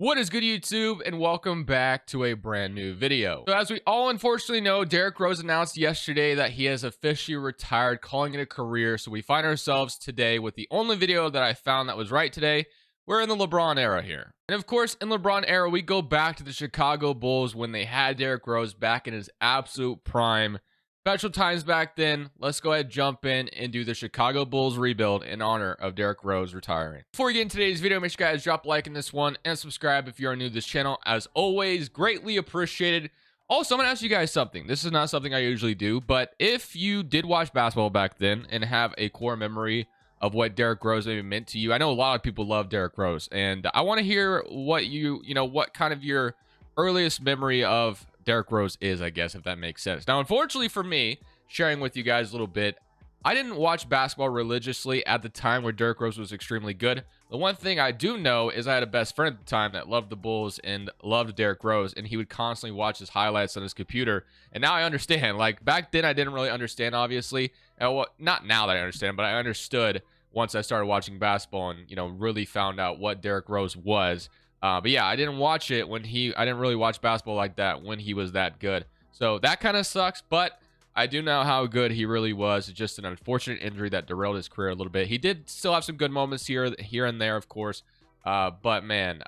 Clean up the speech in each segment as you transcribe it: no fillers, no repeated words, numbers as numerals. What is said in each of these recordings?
What is good, YouTube, and welcome back to a brand new video. So as we all unfortunately know, Derrick Rose announced yesterday that he has officially retired, calling it a career. So we find ourselves today with the only video that I found that was right today. We're in the LeBron era here. And of course, in LeBron era, we go back to the Chicago Bulls when they had Derrick Rose back in his absolute prime. Special times back then. Let's go ahead, jump in, and do the Chicago Bulls rebuild in honor of Derrick Rose retiring. Before we get into today's video, make sure you guys drop a like in this one and subscribe if you are new to this channel. As always, greatly appreciated. Also, I'm going to ask you guys something. This is not something I usually do, but if you did watch basketball back then and have a core memory of what Derrick Rose maybe meant to you, I know a lot of people love Derrick Rose, and I want to hear what what kind of your earliest memory of Derrick Rose is, I guess, if that makes sense. Now, unfortunately for me, sharing with you guys a little bit, I didn't watch basketball religiously at the time where Derrick Rose was extremely good. The one thing I do know is I had a best friend at the time that loved the Bulls and loved Derrick Rose, and he would constantly watch his highlights on his computer. And now I understand. Like, back then, I didn't really understand, obviously. Well, not now that I understand, but I understood once I started watching basketball and, really found out what Derrick Rose was. But yeah, I didn't watch it when I didn't really watch basketball like that when he was that good. So that kind of sucks, but I do know how good he really was. It's just an unfortunate injury that derailed his career a little bit. He did still have some good moments here and there, of course. But man,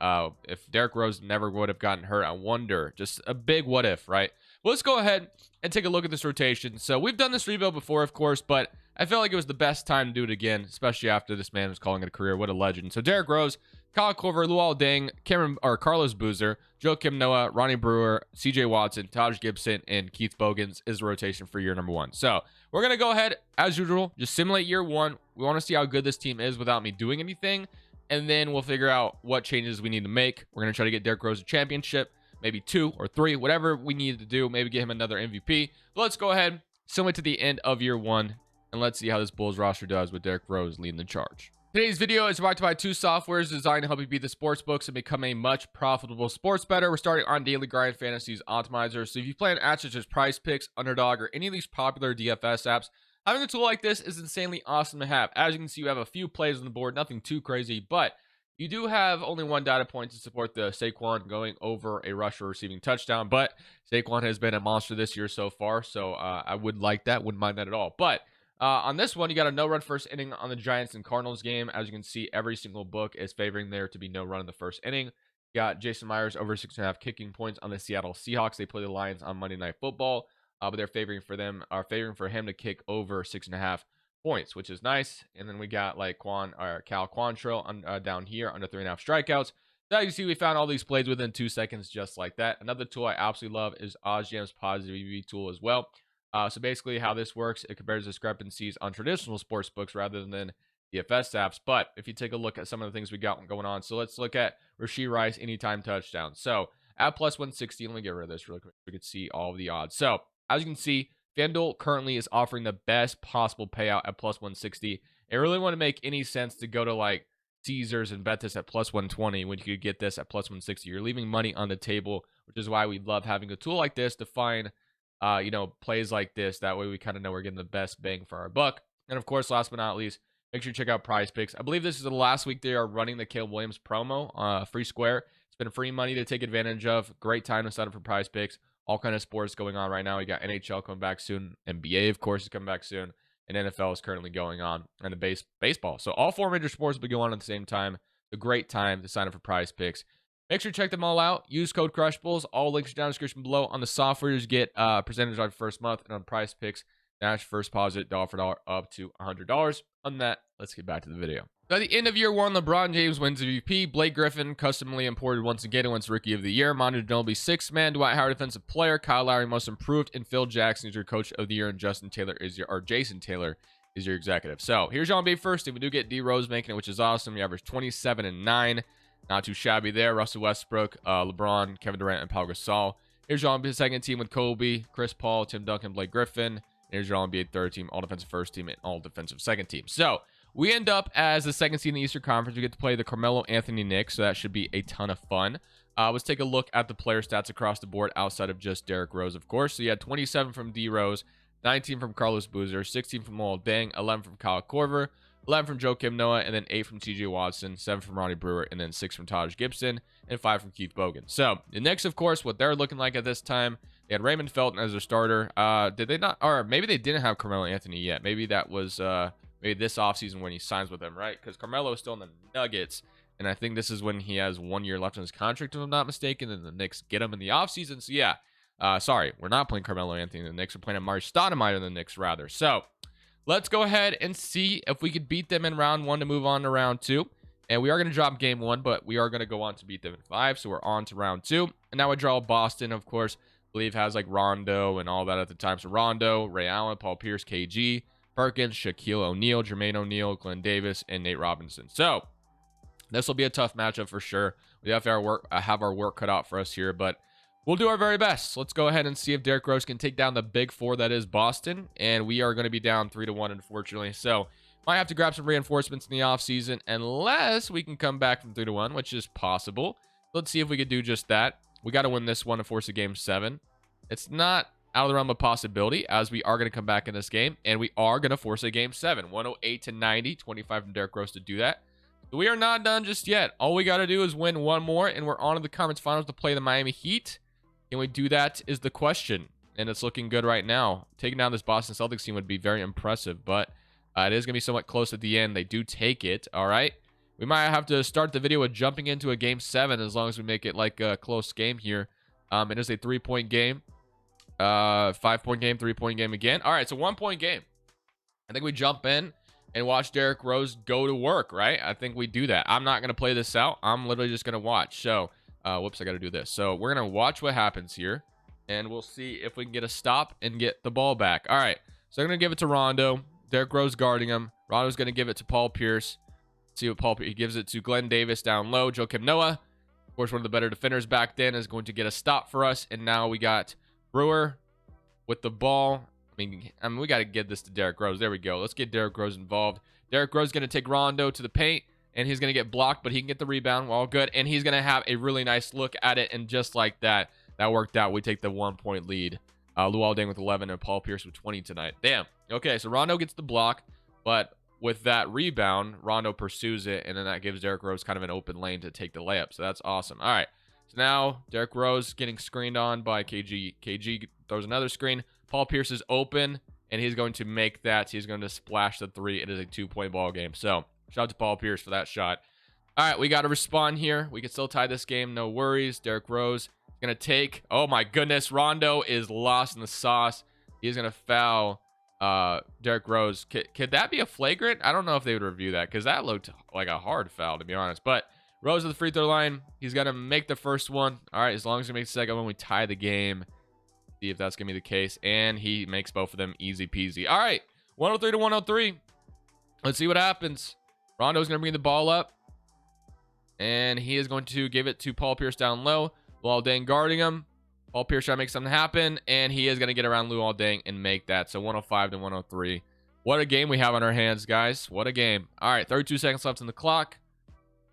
if Derrick Rose never would have gotten hurt, I wonder, just a big what if, right? Well, let's go ahead and take a look at this rotation. So we've done this rebuild before, of course, but I felt like it was the best time to do it again, especially after this man was calling it a career. What a legend. So Derrick Rose, Kyle Korver, Luol Deng, Carlos Boozer, Joakim Noah, Ronnie Brewer, CJ Watson, Taj Gibson, and Keith Bogans is the rotation for year number one. So we're going to go ahead, as usual, just simulate year one. We want to see how good this team is without me doing anything, and then we'll figure out what changes we need to make. We're going to try to get Derrick Rose a championship, maybe 2 or 3, whatever we need to do, maybe get him another MVP. But let's go ahead, simulate to the end of year one, and let's see how this Bulls roster does with Derrick Rose leading the charge. Today's video is brought to you by two softwares designed to help you beat the sports books and become a much profitable sports bettor. We're starting on Daily Grind Fantasies Optimizer. So if you play on apps such as Prize Picks, Underdog, or any of these popular DFS apps, having a tool like this is insanely awesome to have. As you can see, you have a few plays on the board, nothing too crazy, but you do have only one data point to support the Saquon going over a rush or receiving touchdown. But Saquon has been a monster this year so far, so I would like that, wouldn't mind that at all. But on this one, you got a no-run first inning on the Giants and Cardinals game. As you can see, every single book is favoring there to be no run in the first inning. You got Jason Myers over 6.5 kicking points on the Seattle Seahawks. They play the Lions on Monday Night Football, but they're favoring for him to kick over 6.5 points, which is nice. And then we got like Cal Quantrill down here under 3.5 strikeouts. So as you see, we found all these plays within 2 seconds, just like that. Another tool I absolutely love is OzGam's positive EV tool as well. So basically how this works, it compares discrepancies on traditional sports books rather than DFS apps. But if you take a look at some of the things we got going on, so let's look at Rashee Rice anytime touchdown. So at plus 160, let me get rid of this really quick so we can see all of the odds. So as you can see, FanDuel currently is offering the best possible payout at plus 160. It really wouldn't make any sense to go to like Caesars and bet this at plus 120 when you could get this at plus 160. You're leaving money on the table, which is why we love having a tool like this to find plays like this. That way we kind of know we're getting the best bang for our buck. And of course, last but not least, make sure you check out Prize Picks. I believe this is the last week they are running the Caleb Williams promo, free square. It's been free money to take advantage of. Great time to sign up for Prize Picks. All kind of sports going on right now. We got NHL coming back soon. NBA, of course, is coming back soon. And NFL is currently going on. And the baseball. So all 4 major sports will be going on at the same time. A great time to sign up for Prize Picks. Make sure to check them all out. Use code Crushables. All links are down in the description below. On the softwares, get percentage on first month. And on Prize Picks, dash first deposit dollar for dollar up to $100. On that, let's get back to the video. So at the end of year one, LeBron James wins MVP. Blake Griffin, customly imported once again, and wins Rookie of the Year. Manu Ginobili, 6th man. Dwight Howard, Defensive Player. Kyle Lowry, Most Improved. And Phil Jackson is your Coach of the Year. And Jason Taylor is your Executive. So here's your NBA first team. We do get D Rose making it, which is awesome. He averaged 27 and 9. Not too shabby there. Russell Westbrook, LeBron, Kevin Durant, and Pau Gasol. Here's your NBA second team with Kobe, Chris Paul, Tim Duncan, Blake Griffin. Here's your NBA third team, all defensive first team, and all defensive second team. So we end up as the second seed in the Eastern Conference. We get to play the Carmelo Anthony Knicks, so that should be a ton of fun. Let's take a look at the player stats across the board outside of just Derrick Rose, of course. So you had 27 from D Rose, 19 from Carlos Boozer, 16 from Luol Deng, 11 from Kyle Korver, 11 from Joakim Noah, and then 8 from TJ Watson, 7 from Ronnie Brewer, and then 6 from Taj Gibson, and 5 from Keith Bogan. So the Knicks, of course, what they're looking like at this time, they had Raymond Felton as their starter. Did they not? Or maybe they didn't have Carmelo Anthony yet. Maybe that was maybe this offseason when he signs with them, right? Because Carmelo is still in the Nuggets, and I think this is when he has 1 year left on his contract, if I'm not mistaken, and the Knicks get him in the offseason. So yeah, sorry, we're not playing Carmelo Anthony in the Knicks. We're playing Amari Stoudemire in the Knicks, rather. So let's go ahead and see if we could beat them in round 1 to move on to round 2. And we are going to drop game 1, but we are going to go on to beat them in 5. So we're on to round 2. And now I draw Boston, of course, I believe has like Rondo and all that at the time. So Rondo, Ray Allen, Paul Pierce, KG, Perkins, Shaquille O'Neal, Jermaine O'Neal, Glenn Davis, and Nate Robinson. So this will be a tough matchup for sure. We have our work cut out for us here, but we'll do our very best. Let's go ahead and see if Derrick Rose can take down the big 4 that is Boston. And we are going to be down 3-1, unfortunately. So might have to grab some reinforcements in the offseason unless we can come back from 3-1, which is possible. Let's see if we could do just that. We got to win this one to force a game 7. It's not out of the realm of possibility, as we are going to come back in this game, and we are going to force a game 7. 108-90, 25 from Derrick Rose to do that. So we are not done just yet. All we got to do is win 1 more, and we're on to the conference finals to play the Miami Heat. Can we do that is the question, and it's looking good right now. Taking down this Boston Celtics team would be very impressive, but it is going to be somewhat close at the end. They do take it, all right? We might have to start the video with jumping into a game 7 as long as we make it like a close game here. It is a 3-point game, 5-point game, 3-point game again. All right, it's a 1-point game. I think we jump in and watch Derrick Rose go to work, right? I think we do that. I'm not going to play this out. I'm literally just going to watch. So whoops, I got to do this. So we're going to watch what happens here, and we'll see if we can get a stop and get the ball back. All right, so I'm going to give it to Rondo. Derrick Rose guarding him. Rondo's going to give it to Paul Pierce. See what Paul Pierce, he gives it to Glenn Davis down low. Joakim Noah, of course, one of the better defenders back then, is going to get a stop for us. And now we got Brewer with the ball. I mean we got to get this to Derrick Rose. There we go. Let's get Derrick Rose involved. Derrick Rose is going to take Rondo to the paint, and he's going to get blocked, but he can get the rebound. All good. And he's going to have a really nice look at it. And just like that, that worked out. We take the 1-point lead. Luol Deng with 11 and Paul Pierce with 20 tonight. Damn. Okay, so Rondo gets the block, but with that rebound, Rondo pursues it, and then that gives Derrick Rose kind of an open lane to take the layup. So that's awesome. All right. So now Derrick Rose getting screened on by KG. KG throws another screen. Paul Pierce is open, and he's going to make that. He's going to splash the 3. It is a 2-point ball game. So shout out to Paul Pierce for that shot. All right, we got to respond here. We can still tie this game. No worries. Derrick Rose going to take. Oh, my goodness. Rondo is lost in the sauce. He's going to foul Derrick Rose. Could that be a flagrant? I don't know if they would review that because that looked like a hard foul, to be honest. But Rose at the free throw line. He's going to make the first one. All right, as long as he makes the second one, we tie the game. See if that's going to be the case. And he makes both of them easy peasy. All right, 103-103. Let's see what happens. Rondo's going to bring the ball up. And he is going to give it to Paul Pierce down low. Luol Deng guarding him. Paul Pierce trying to make something happen, and he is going to get around Luol Deng and make that. So 105-103. What a game we have on our hands, guys. What a game. All right, 32 seconds left on the clock.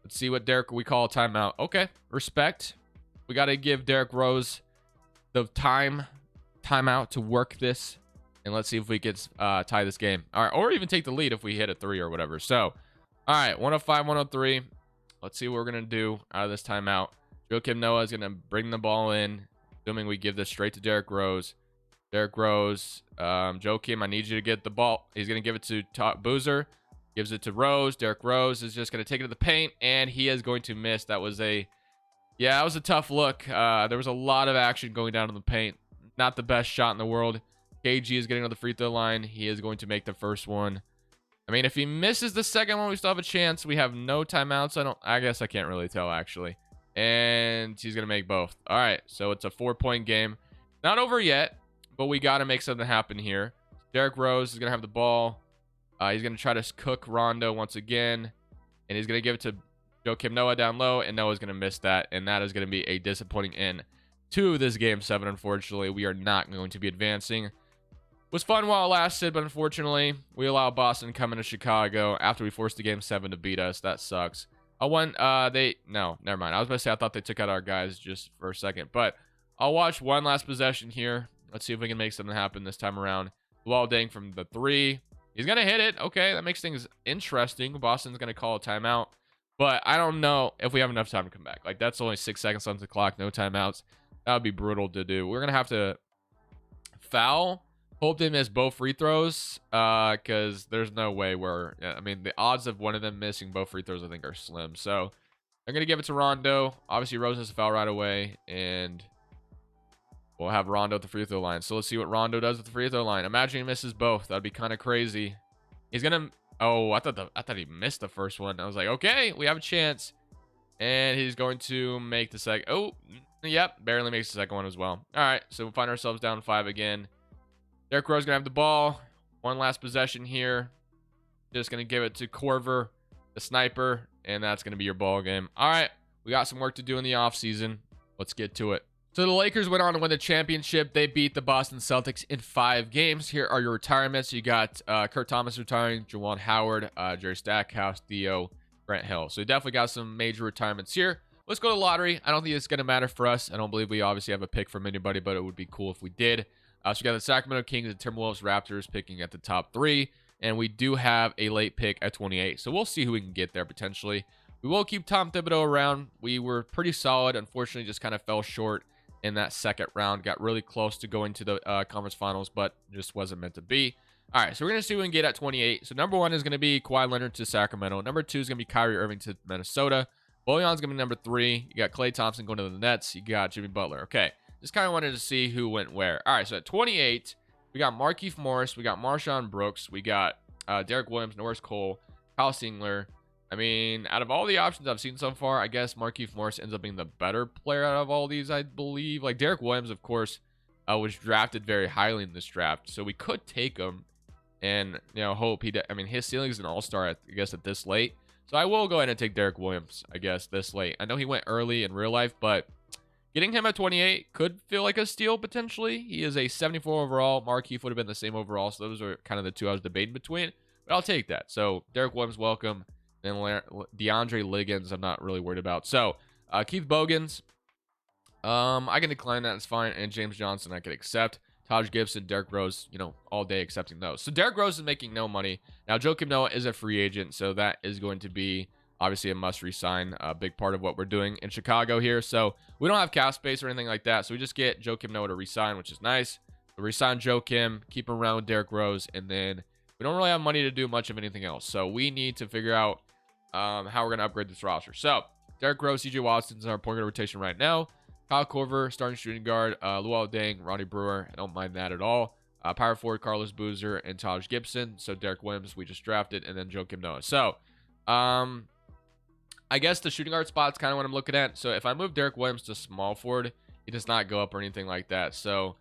Let's see what Derrick we call a timeout. Okay, respect. We got to give Derrick Rose the timeout to work this, and let's see if we can tie this game. All right, or even take the lead if we hit a 3 or whatever. So, all right, 105-103. Let's see what we're going to do out of this timeout. Joakim Noah is going to bring the ball in. Assuming we give this straight to Derrick Rose. Derrick Rose, Joakim, I need you to get the ball. He's going to give it to Boozer. Gives it to Rose. Derrick Rose is just going to take it to the paint, and he is going to miss. That was a tough look. There was a lot of action going down to the paint. Not the best shot in the world. KG is getting on the free throw line. He is going to make the first one. I mean, if he misses the second one, we still have a chance. We have no timeouts. I guess I can't really tell, actually. And he's going to make both. All right, so it's a 4-point game. Not over yet, but we got to make something happen here. Derrick Rose is going to have the ball. He's going to try to cook Rondo once again. And he's going to give it to Joakim Noah down low. And Noah's going to miss that. And that is going to be a disappointing end to this Game 7, unfortunately. We are not going to be advancing. It was fun while it lasted, but unfortunately, we allow Boston to come into Chicago after we forced the Game 7 to beat us. That sucks. No, never mind. I was going to say I thought they took out our guys just for a second, but I'll watch one last possession here. Let's see if we can make something happen this time around. Luol Deng from the 3. He's going to hit it. Okay, that makes things interesting. Boston's going to call a timeout. But I don't know if we have enough time to come back. Like, that's only 6 seconds on the clock. No timeouts. That would be brutal to do. We're going to have to foul. Hope they miss both free throws. Because there's no way we're... I mean, the odds of one of them missing both free throws, I think, are slim. So, I'm going to give it to Rondo. Obviously, Rose has a foul right away. And we'll have Rondo at the free throw line. So, let's see what Rondo does at the free throw line. Imagine he misses both. That'd be kind of crazy. He's going to... Oh, I thought he missed the first one. I was like, okay, we have a chance. And he's going to make the second. Oh, yep, barely makes the second one as well. All right, so we'll find ourselves down 5 again. Derrick Rose going to have the ball. One last possession here. Just going to give it to Korver, the sniper, and that's going to be your ball game. All right, we got some work to do in the offseason. Let's get to it. So the Lakers went on to win the championship. They beat the Boston Celtics in 5 games. Here are your retirements. You got Kurt Thomas retiring, Juwan Howard, Jerry Stackhouse, Theo, Grant Hill. So you definitely got some major retirements here. Let's go to lottery. I don't think it's going to matter for us. I don't believe we obviously have a pick from anybody, but it would be cool if we did. So we got the Sacramento Kings, the Timberwolves, Raptors picking at the top 3. And we do have a late pick at 28. So we'll see who we can get there potentially. We will keep Tom Thibodeau around. We were pretty solid. Unfortunately, just kind of fell short in that second round. Got really close to going to the conference finals, but just wasn't meant to be. All right, so we're going to see who we can get at 28. So number 1 is going to be Kawhi Leonard to Sacramento. Number 2 is going to be Kyrie Irving to Minnesota. Bojan's going to be number 3. You got Klay Thompson going to the Nets. You got Jimmy Butler. Okay, just kind of wanted to see who went where. All right, so at 28, we got Markieff Morris. We got Marshawn Brooks. We got Derrick Williams, Norris Cole, Kyle Singler. I mean, out of all the options I've seen so far, I guess Markieff Morris ends up being the better player out of all these, I believe. Like, Derrick Williams, of course, was drafted very highly in this draft. So we could take him and, you know, hope he... I mean, his ceiling is an all-star, I guess, at this late. So I will go ahead and take Derrick Williams, I guess, this late. I know he went early in real life, but getting him at 28 could feel like a steal, potentially. He is a 74 overall. Markieff would have been the same overall. So those are kind of the two I was debating between. But I'll take that. So Derrick Williams, welcome. And DeAndre Liggins, I'm not really worried about. So, Keith Bogans, I can decline that. It's fine. And James Johnson, I could accept. Taj Gibson, Derrick Rose, you know, all day accepting those. So, Derrick Rose is making no money. Now, Joakim Noah is a free agent. So, that is going to be, obviously, a must resign. A big part of what we're doing in Chicago here. So, we don't have cap space or anything like that. So, we just get Joakim Noah to resign, which is nice. We resign Joakim, keep him around with Derrick Rose, and then we don't really have money to do much of anything else. So, we need to figure out how we're going to upgrade this roster. So, Derrick Rose, CJ Watson's our point guard rotation right now. Kyle Korver, starting shooting guard. Luol Deng, Ronnie Brewer. I don't mind that at all. Power forward, Carlos Boozer and Taj Gibson. So, Derrick Williams, we just drafted. And then Joakim Noah. So, I guess the shooting guard spot's kind of what I'm looking at. So, if I move Derrick Williams to small forward, he does not go up or anything like that. So,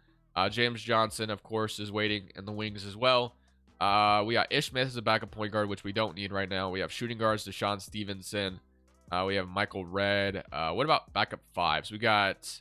James Johnson, of course, is waiting in the wings as well. We got Ish Smith as a backup point guard, which we don't need right now. We have shooting guards, Deshaun Stevenson. We have Michael Redd. What about backup 5s? We got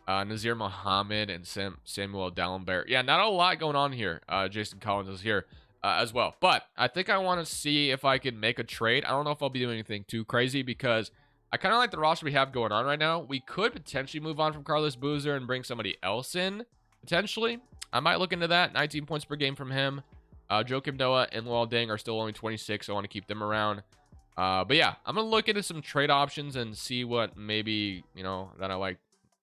Nazir Muhammad and Samuel Dallenberg. Yeah, not a lot going on here. Jason Collins is here as well. But I think I want to see if I can make a trade. I don't know if I'll be doing anything too crazy because I kind of like the roster we have going on right now. We could potentially move on from Carlos Boozer and bring somebody else in, potentially. I might look into that. 19 points per game from him. Joakim Noah and Luol Deng are still only 26, so I want to keep them around. But yeah, I'm going to look into some trade options and see what maybe, you know, that I like.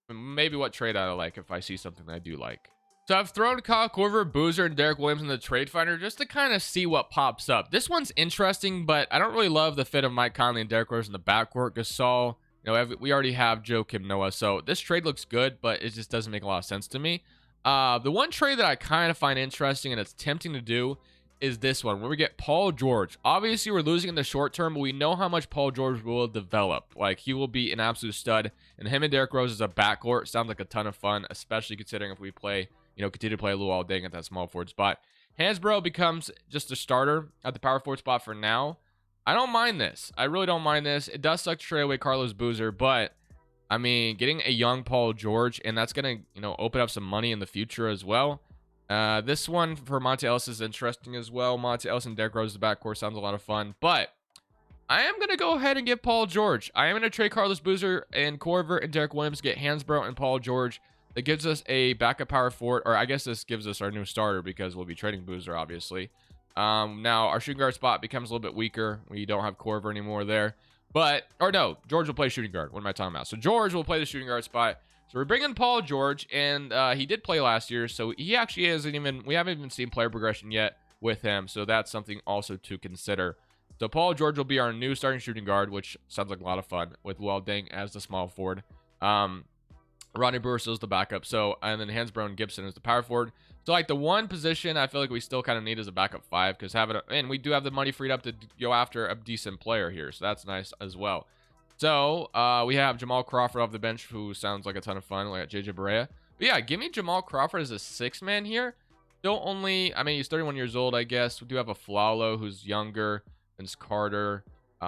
Maybe what trade I like if I see something that I do like. So I've thrown Kyle Korver, Boozer, and Derrick Williams in the trade finder just to kind of see what pops up. This one's interesting, but I don't really love the fit of Mike Conley and Derrick Rose in the backcourt. Gasol, you know, we already have Joakim Noah, so this trade looks good, but it just doesn't make a lot of sense to me. The one trade that I kind of find interesting and it's tempting to do is this one, where we get Paul George. Obviously, we're losing in the short term, but we know how much Paul George will develop. Like, he will be an absolute stud, and him and Derrick Rose as a backcourt sounds like a ton of fun, especially considering if we play, you know, continue to play Luol Deng at that small forward spot. Hansbrough becomes just a starter at the power forward spot for now. I don't mind this. I really don't mind this. It does suck to trade away Carlos Boozer, but I mean, getting a young Paul George, and that's going to, you know, open up some money in the future as well. This one for Monte Ellis is interesting as well. Monte Ellis and Derrick Rose, the backcourt, sounds a lot of fun. But I am going to go ahead and get Paul George. I am going to trade Carlos Boozer and Korver and Derrick Williams, get Hansbrough and Paul George. That gives us a backup power forward, or I guess this gives us our new starter because we'll be trading Boozer, obviously. Now our shooting guard spot becomes a little bit weaker. We don't have Corver anymore there. But, or no, George will play shooting guard. What am I talking about? So George will play the shooting guard spot. So we're bringing Paul George, and he did play last year. So he actually isn't even, we haven't even seen player progression yet with him. So that's something also to consider. So Paul George will be our new starting shooting guard, which sounds like a lot of fun with Welding as the small forward. Ronnie Brewer still is the backup. So, and then Hansbrough and Gibson is the power forward. So, like, the one position I feel like we still kind of need is a backup 5, because and we do have the money freed up to go after a decent player here. So, that's nice as well. So, we have Jamal Crawford off the bench, who sounds like a ton of fun. We got JJ Barea. But yeah, give me Jamal Crawford as a 6-man here. Still only, I mean, he's 31 years old, I guess. We do have a Flalo who's younger. Vince Carter.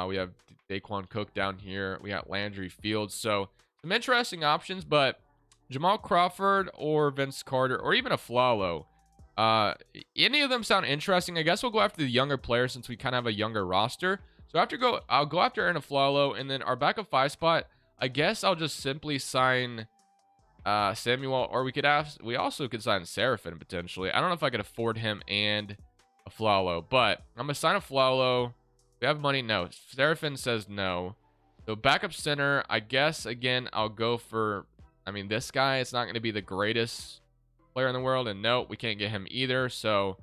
We have Daquan Cook down here. We got Landry Fields. So, some interesting options, but Jamal Crawford or Vince Carter or even a Flalo, any of them sound interesting. I guess we'll go after the younger players since we kind of have a younger roster. So I'll go after Aaron Flalo, and then our backup 5 spot, I guess I'll just simply sign Samuel, or we also could sign Seraphin potentially. I don't know if I could afford him and a Flalo, but I'm gonna sign a Flalo. We have money? No. Seraphin says no. So backup center, I guess, again, I'll go for, I mean, this guy, it's not going to be the greatest player in the world. And no, we can't get him either. So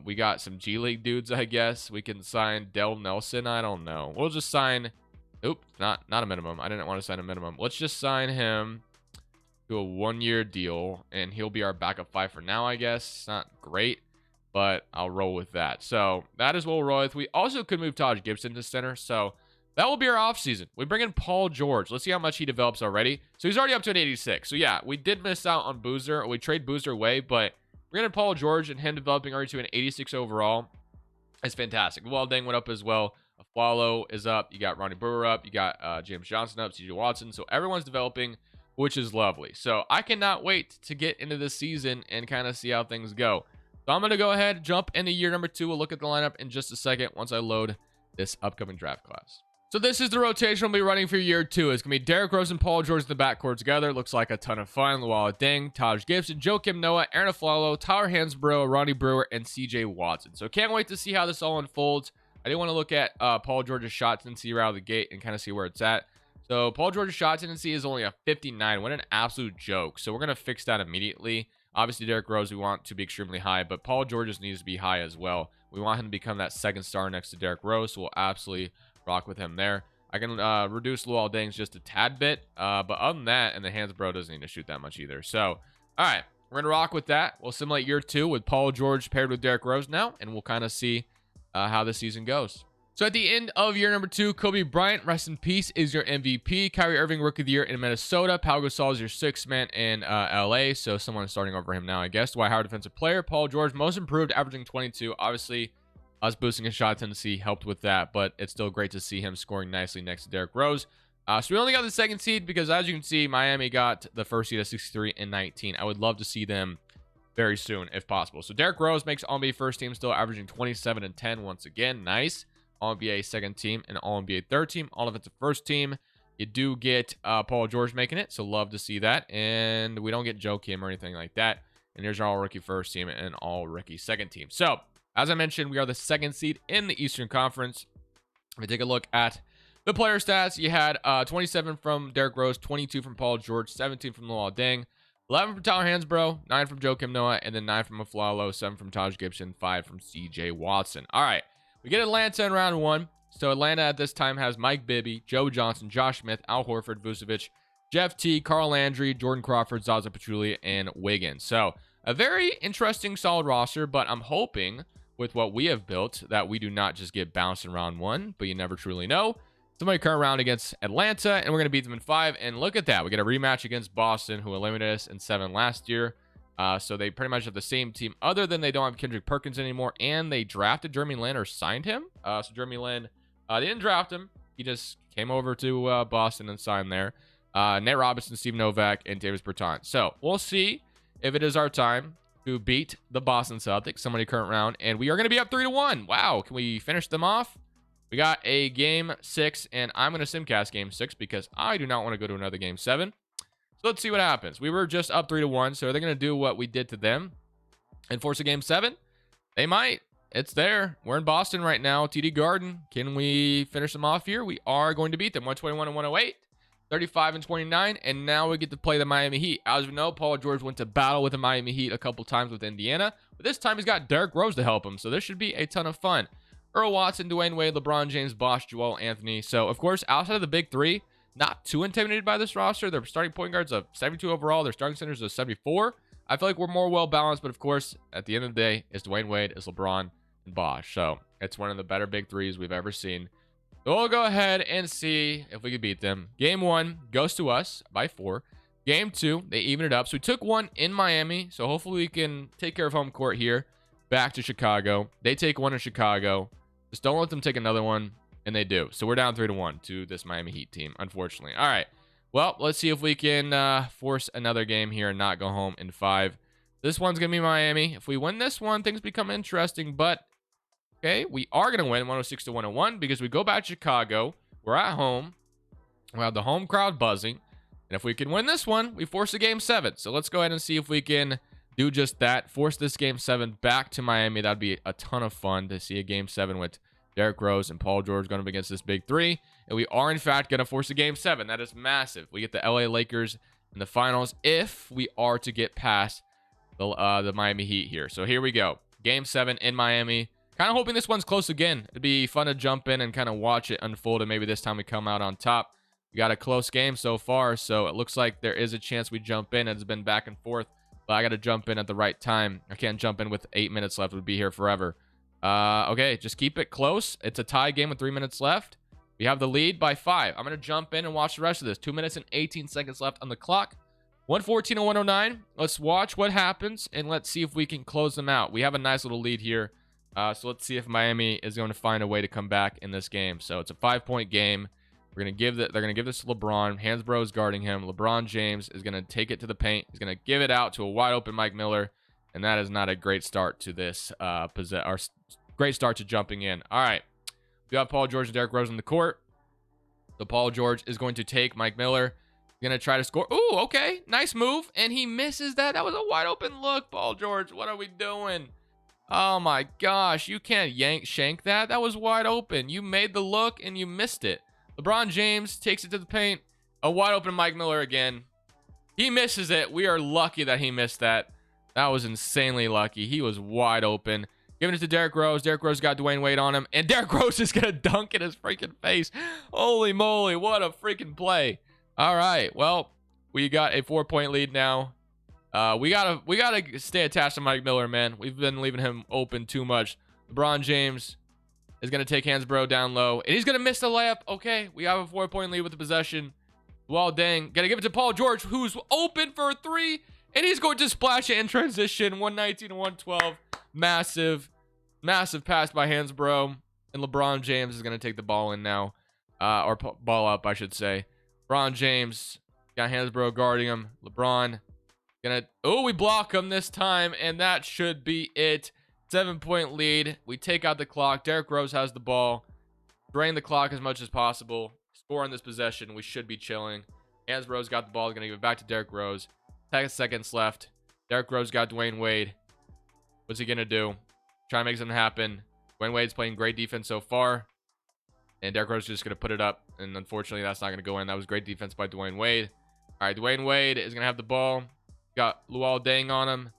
we got some G League dudes, I guess. We can sign Dell Nelson. I don't know. We'll just sign, not a minimum. I didn't want to sign a minimum. Let's just sign him to a 1-year deal. And he'll be our backup 5 for now, I guess. It's not great, but I'll roll with that. So that is what we'll roll with. We also could move Taj Gibson to center. So that will be our offseason. We bring in Paul George. Let's see how much he develops already. So he's already up to an 86. So yeah, we did miss out on Boozer. We trade Boozer away, but bringing in Paul George and him developing already to an 86 overall is fantastic. Welding went up as well. Aflalo is up. You got Ronnie Brewer up. You got James Johnson up. CJ Watson. So everyone's developing, which is lovely. So I cannot wait to get into this season and kind of see how things go. So I'm going to go ahead, jump into year number 2. We'll look at the lineup in just a second once I load this upcoming draft class. So this is the rotation we'll be running for year 2. It's going to be Derrick Rose and Paul George in the backcourt together. Looks like a ton of fun. Luala Deng, Taj Gibson, Joakim Noah, Aaron Aflalo, Tyler Hansbrough, Ronnie Brewer, and CJ Watson. So can't wait to see how this all unfolds. I do want to look at Paul George's shot tendency right out of the gate and kind of see where it's at. So Paul George's shot tendency is only a 59. What an absolute joke. So we're going to fix that immediately. Obviously, Derrick Rose we want to be extremely high, but Paul George's needs to be high as well. We want him to become that second star next to Derrick Rose, so we'll absolutely rock with him there. I can reduce Luol Deng's just a tad bit, but other than that, and the Hansbrough doesn't need to shoot that much either. So, all right, we're going to rock with that. We'll simulate year 2 with Paul George paired with Derrick Rose now, and we'll kind of see how the season goes. So at the end of year number 2, Kobe Bryant, rest in peace, is your MVP. Kyrie Irving, Rookie of the Year in Minnesota. Pau Gasol is your 6th man in LA, so someone is starting over him now, I guess. Dwight Howard, Defensive Player. Paul George, most improved, averaging 22. Obviously, us boosting his shot tendency helped with that, but it's still great to see him scoring nicely next to Derrick Rose. So we only got the 2nd seed because, as you can see, Miami got the 1st seed at 63 and 19. I would love to see them very soon if possible. So Derrick Rose makes All-NBA 1st team, still averaging 27 and 10 once again. Nice. All-NBA 2nd team and All-NBA 3rd team. All of it's a 1st team. You do get Paul George making it, so love to see that. And we don't get Joakim or anything like that. And here's our All-Rookie 1st team and All-Rookie 2nd team. So, as I mentioned, we are the 2nd seed in the Eastern Conference. If we take a look at the player stats, you had 27 from Derrick Rose, 22 from Paul George, 17 from Luol Deng, 11 from Tyler Hansbrough, 9 from Joakim Noah, and then 9 from Aflalo, 7 from Taj Gibson, 5 from CJ Watson. All right, we get Atlanta in round 1. So Atlanta at this time has Mike Bibby, Joe Johnson, Josh Smith, Al Horford, Vucevic, Jeff T, Carl Landry, Jordan Crawford, Zaza Pachulia, and Wiggins. So a very interesting, solid roster, but I'm hoping with what we have built that we do not just get bounced in round 1, but you never truly know. Somebody current round against Atlanta, and we're going to beat them in 5. And look at that. We get a rematch against Boston, who eliminated us in 7 last year. So they pretty much have the same team, other than they don't have Kendrick Perkins anymore, and they drafted Jeremy Lin or signed him. So Jeremy Lin, they didn't draft him. He just came over to Boston and signed there. Nate Robinson, Steve Novak, and Davis Bertans. So we'll see if it is our time to beat the Boston Celtics, somebody current round, and we are going to be up 3-1. Wow, can we finish them off? We got a game 6, and I'm going to simcast game 6 because I do not want to go to another game 7. So let's see what happens. We were just up 3-1, so are they going to do what we did to them and force a game 7? They might. it's there. We're in Boston right now, TD Garden. Can we finish them off here? We are going to beat them 121 and 108, 35 and 29, and now we get to play the Miami Heat. As we know, Paul George went to battle with the Miami Heat a couple times with Indiana, but this time he's got Derrick Rose to help him, so this should be a ton of fun. Earl Watson, Dwayne Wade, LeBron James, Bosh, Joel Anthony. So, of course, outside of the big three, not too intimidated by this roster. Their starting point guards of 72 overall. Their starting centers of 74. I feel like we're more well-balanced, but, of course, at the end of the day, it's Dwayne Wade, it's LeBron, and Bosh. So, it's one of the better big threes we've ever seen. So, we'll go ahead and see if we can beat them. Game 1 goes to us by 4. Game 2, they even it up. So, we took one in Miami, so hopefully we can take care of home court here. Back to Chicago. They take one in Chicago. Just don't let them take another one, and they do. So we're down 3-1 to this Miami Heat team, unfortunately. All right. Well, let's see if we can force another game here and not go home in 5. This one's going to be Miami. If we win this one, things become interesting. But, okay, we are going to win 106 to 101 because we go back to Chicago. We're at home. We have the home crowd buzzing. And if we can win this one, we force a Game 7. So let's go ahead and see if we can do just that. Force this Game 7 back to Miami. That'd be a ton of fun to see a Game 7 with Derrick Rose and Paul George going up against this big three. And we are, in fact, going to force a Game 7. That is massive. We get the LA Lakers in the finals if we are to get past the Miami Heat here. So here we go. Game 7 in Miami. Kind of hoping this one's close again. It'd be fun to jump in and kind of watch it unfold. And maybe this time we come out on top. We got a close game so far. So it looks like there is a chance we jump in. It's been back and forth. But I got to jump in at the right time. I can't jump in with 8 minutes left. We'd be here forever. Okay, just keep it close. It's a tie game with 3 minutes left. We have the lead by 5. I'm going to jump in and watch the rest of this. 2 minutes and 18 seconds left on the clock. 114 and 109. Let's watch what happens, and let's see if we can close them out. We have a nice little lead here. So let's see if Miami is going to find a way to come back in this game. So it's a 5-point game. They're going to give this to LeBron. Hansbrough is guarding him. LeBron James is going to take it to the paint. He's going to give it out to a wide open Mike Miller. And that is not a great start to this great start to jumping in. All right. We got Paul George and Derrick Rose on the court. So Paul George is going to take Mike Miller. He's going to try to score. Ooh, okay. Nice move. And he misses that. That was a wide open look, Paul George. What are we doing? Oh my gosh. You can't shank that. That was wide open. You made the look and you missed it. LeBron James takes it to the paint. A wide open Mike Miller again. He misses it. We are lucky that he missed that. That was insanely lucky. He was wide open. Giving it to Derrick Rose. Derrick Rose got Dwayne Wade on him. And Derrick Rose is going to dunk in his freaking face. Holy moly. What a freaking play. All right. Well, we got a 4-point lead now. We gotta stay attached to Mike Miller, man. We've been leaving him open too much. LeBron James is going to take Hansbrough down low. And he's going to miss the layup. Okay, we have a 4-point lead with the possession. Well, dang. Got to give it to Paul George, who's open for a 3. And he's going to splash it in transition. 119 to 112. Massive pass by Hansbrough. And LeBron James is going to take the ball in now. Or ball up, I should say. LeBron James got Hansbrough guarding him. LeBron gonna... Oh, we block him this time. And that should be it. 7-point lead. We take out the clock. Derrick Rose has the ball. Drain the clock as much as possible. Score on this possession. We should be chilling. Hansbrough's got the ball. Going to give it back to Derrick Rose. 10 seconds left. Derrick Rose got Dwayne Wade. What's he going to do? Try to make something happen. Dwayne Wade's playing great defense so far. And Derrick Rose is just going to put it up. And unfortunately, that's not going to go in. That was great defense by Dwayne Wade. All right, Dwayne Wade is going to have the ball. Got Luol Deng on him.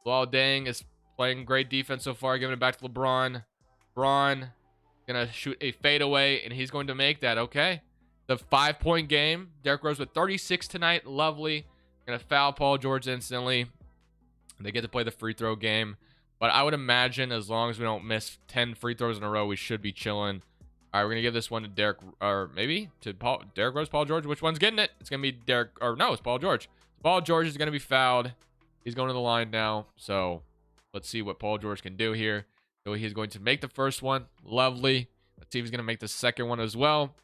Luol Deng is playing great defense so far. Giving it back to LeBron. LeBron going to shoot a fadeaway. And he's going to make that. Okay. The 5-point game. Derrick Rose with 36 tonight. Lovely. Going to foul Paul George instantly. They get to play the free throw game. But I would imagine as long as we don't miss 10 free throws in a row, we should be chilling. All right, we're going to give this one to Derrick, or maybe to Derrick Rose, Paul George. Which one's getting it? It's going to be Derrick, or no, it's Paul George. Paul George is going to be fouled. He's going to the line now. So let's see what Paul George can do here. So he's going to make the first one. Lovely. Let's see if he's going to make the second one as well.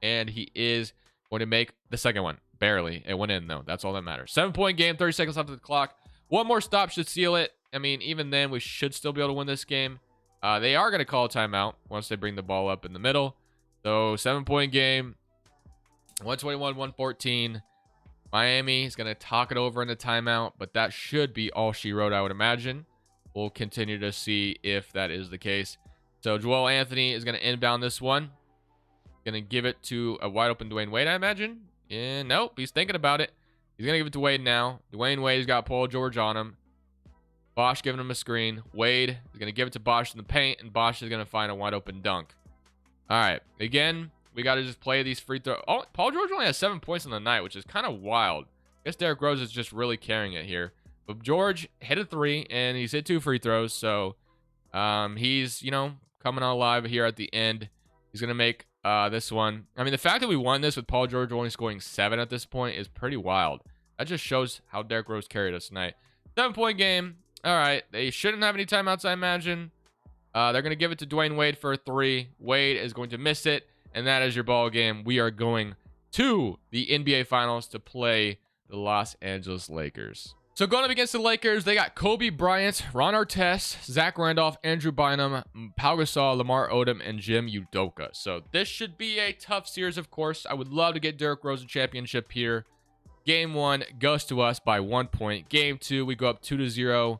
And he is going to make the second one. Barely. It went in, though. That's all that matters. 7-point game, 30 seconds left of the clock. One more stop should seal it. I mean, even then, we should still be able to win this game. They are going to call a timeout once they bring the ball up in the middle. So, 7-point game. 121-114. Miami is going to talk it over in the timeout, but that should be all she wrote, I would imagine. we'll continue to see if that is the case. So Joel Anthony is going to inbound this one. Going to give it to a wide open Dwayne Wade, I imagine. And nope, he's thinking about it. He's going to give it to Wade now. Dwayne Wade's got Paul George on him. Bosch giving him a screen. Wade is going to give it to Bosch in the paint, and Bosch is going to find a wide open dunk. All right. Again, we got to just play these free throws. Oh, Paul George only has 7 points on the night, which is kind of wild. I guess Derrick Rose is just really carrying it here. But George hit a 3, and he's hit 2 free throws. So he's, coming on alive here at the end. He's going to make this one. I mean, the fact that we won this with Paul George only scoring 7 at this point is pretty wild. That just shows how Derrick Rose carried us tonight. 7-point game. All right. They shouldn't have any timeouts, I imagine. They're going to give it to Dwayne Wade for a 3. Wade is going to miss it, and that is your ball game. We are going to the NBA Finals to play the Los Angeles Lakers. So going up against the Lakers, they got Kobe Bryant, Ron Artest, Zach Randolph, Andrew Bynum, Pau Gasol, Lamar Odom, and Jim Udoka. So this should be a tough series, of course. I would love to get Derrick Rose a championship here. Game 1 goes to us by 1 point. Game 2, we go up 2-0.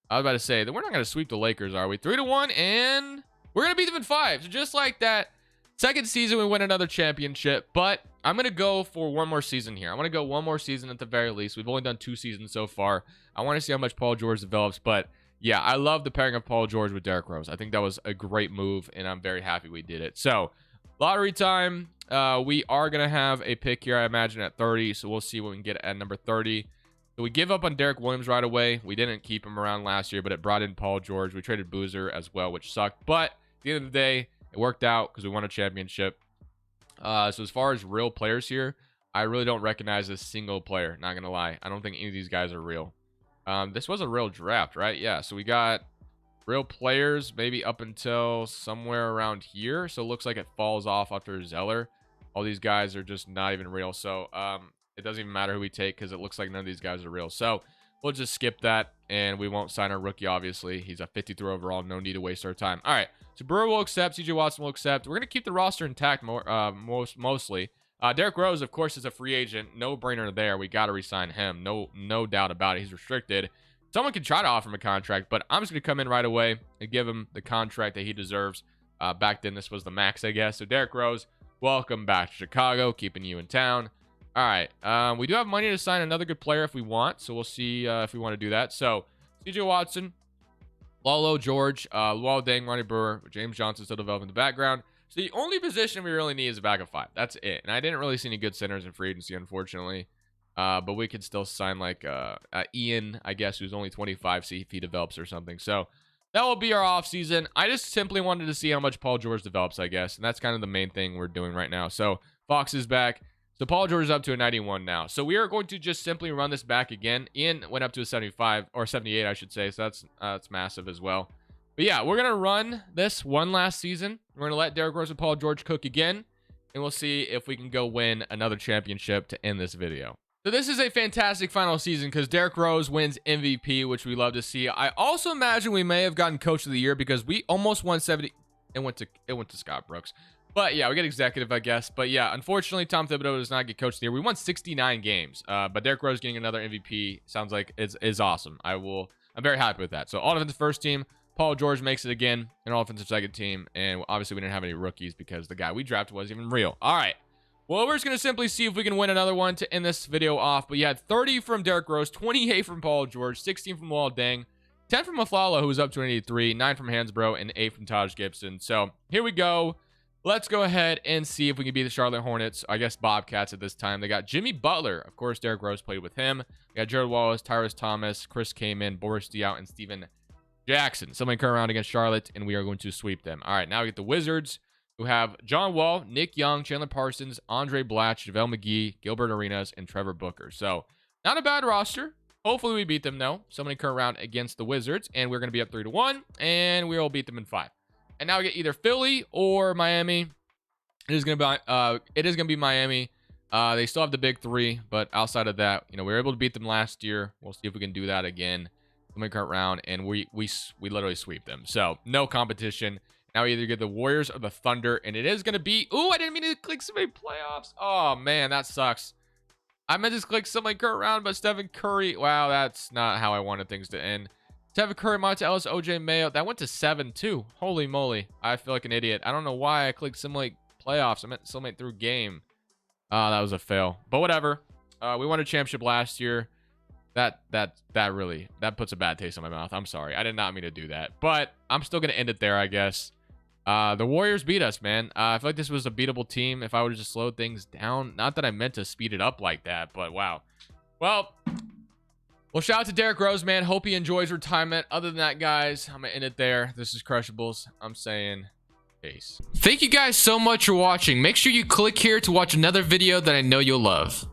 I was about to say that we're not going to sweep the Lakers, are we? 3-1, and we're going to beat them in 5. So just like that, second season, we win another championship. But I'm going to go for one more season here. I want to go one more season at the very least. We've only done 2 seasons so far. I want to see how much Paul George develops. But yeah, I love the pairing of Paul George with Derrick Rose. I think that was a great move, and I'm very happy we did it. So lottery time. We are going to have a pick here, I imagine, at 30. So we'll see what we can get at number 30. So we give up on Derrick Williams right away. We didn't keep him around last year, but it brought in Paul George. We traded Boozer as well, which sucked. But at the end of the day, it worked out because we won a championship. So as far as real players here, I really don't recognize a single player. Not going to lie. I don't think any of these guys are real. This was a real draft, right? Yeah, so we got real players maybe up until somewhere around here. So it looks like it falls off after Zeller. All these guys are just not even real. So it doesn't even matter who we take because it looks like none of these guys are real. So we'll just skip that, and we won't sign our rookie, obviously. He's a 53 overall. No need to waste our time. All right, so Brewer will accept. CJ Watson will accept. We're going to keep the roster intact mostly. Derrick Rose, of course, is a free agent. No brainer there. We got to re-sign him. No doubt about it. He's restricted. Someone can try to offer him a contract, but I'm just going to come in right away and give him the contract that he deserves. Back then, this was the max, I guess. So Derrick Rose, welcome back to Chicago, keeping you in town. All right, we do have money to sign another good player if we want, so we'll see if we want to do that. So, CJ Watson, Lalo George, Luol Deng, Ronnie Brewer, James Johnson still developing in the background. So the only position we really need is a back of 5. That's it. And I didn't really see any good centers in free agency, unfortunately. But we could still sign like Ian, I guess, who's only 25, see if he develops or something. So that will be our offseason. I just simply wanted to see how much Paul George develops, I guess. And that's kind of the main thing we're doing right now. So Fox is back. So Paul George is up to a 91 now. So we are going to just simply run this back again. Ian went up to a 75, or 78, I should say. So that's massive as well. But yeah, we're going to run this one last season. We're going to let Derrick Rose and Paul George cook again. And we'll see if we can go win another championship to end this video. So this is a fantastic final season because Derrick Rose wins MVP, which we love to see. I also imagine we may have gotten Coach of the Year because we almost won 70. It went to Scott Brooks. But yeah, we get executive, I guess. But yeah, unfortunately, Tom Thibodeau does not get Coach of the Year. We won 69 games. But Derrick Rose getting another MVP sounds like is awesome. I'm very happy with that. So all defensive first team, Paul George makes it again, and all offensive second team. And obviously, we didn't have any rookies because the guy we drafted wasn't even real. All right. Well, we're just going to simply see if we can win another one to end this video off. But you had 30 from Derrick Rose, 28 from Paul George, 16 from Luol Deng, 10 from Aflalo, who was up to an 83, 9 from Hansbrough, and 8 from Taj Gibson. So here we go. Let's go ahead and see if we can beat the Charlotte Hornets. I guess Bobcats at this time. They got Jimmy Butler. Of course, Derrick Rose played with him. They got Jared Wallace, Tyrus Thomas, Chris Kaman, Boris Diaw, and Steven Jackson. Somebody come around against Charlotte, and we are going to sweep them. All right, now we get the Wizards, who have John Wall, Nick Young, Chandler Parsons, Andre Blatch, JaVale McGee, Gilbert Arenas, and Trevor Booker. So not a bad roster. Hopefully we beat them, though. Somebody come around against the Wizards, and we're going to be up 3-1, and we will beat them in 5. And now we get either Philly or Miami. It is going to be Miami. They still have the big 3, but outside of that, we were able to beat them last year. We'll see if we can do that again. Somebody come around, and we literally sweep them. So no competition. Now we either get the Warriors or the Thunder, and it is going to be... Ooh, I didn't mean to click somebody playoffs. Oh, man, that sucks. I meant to click somebody Kurt Round, but Stephen Curry... Wow, that's not how I wanted things to end. Tevin Curry, Monte Ellis, OJ Mayo. That went to 7 too. Holy moly. I feel like an idiot. I don't know why I clicked simulate playoffs. I meant simulate through game. That was a fail. But whatever. We won a championship last year. That really puts a bad taste in my mouth. I'm sorry. I did not mean to do that. But I'm still gonna end it there, I guess. The Warriors beat us, man. I feel like this was a beatable team if I would have just slowed things down. Not that I meant to speed it up like that, but wow. Well, shout out to Derrick Rose, man. Hope he enjoys retirement. Other than that, guys, I'm gonna end it there. This is Crushables. I'm saying peace. Thank you guys so much for watching. Make sure you click here to watch another video that I know you'll love.